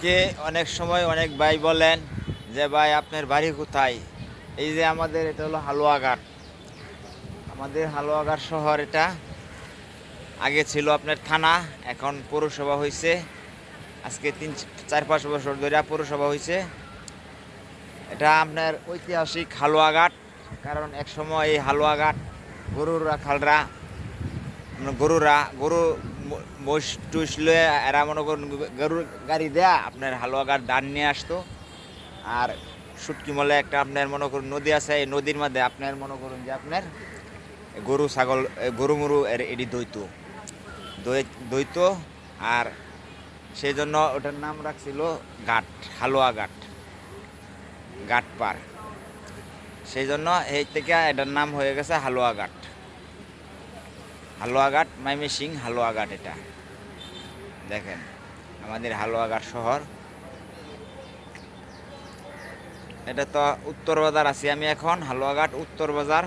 আমাকে অনেক সময় অনেক ভাই বলেন যে ভাই আপনার বাড়ি কোথায়? এই যে আমাদের এটা হলো হালুয়াঘাট। আমাদের হালুয়াঘাট শহর এটা। আগে ছিল আপনার থানা, এখন পৌরসভা হইছে। আজকে 4-5 বছর ধরে পৌরসভা হইছে। এটা আপনার ঐতিহাসিক হালুয়াঘাট। কারণ একসময় এই হালুয়াঘাট গরুর রাখালরা গরু মোষ টুস লয়ে এরা মনে করুন গরুর গাড়ি দেয়া আপনার হালুয়াঘাট ধান নিয়ে আসতো। আর শুটকি মলে একটা আপনার মনে করুন নদী আছে, এই নদীর মধ্যে আপনার মনে করুন যে আপনার গরু ছাগল গরু মরু এটি দইতো। আর সেই জন্য ওটার নাম রাখছিল ঘাট, হালুয়া ঘাট, ঘাট পার। সেই জন্য এই থেকে এটার নাম হয়ে গেছে হালুয়া ঘাট। হালুয়া ঘাট ময়মনসিং হালুয়া ঘাট। এটা দেখেন আমাদের হালুয়া ঘাট শহর। এটা তো উত্তর বাজার আছি আমি এখন, হালুয়াঘাট উত্তর বাজার।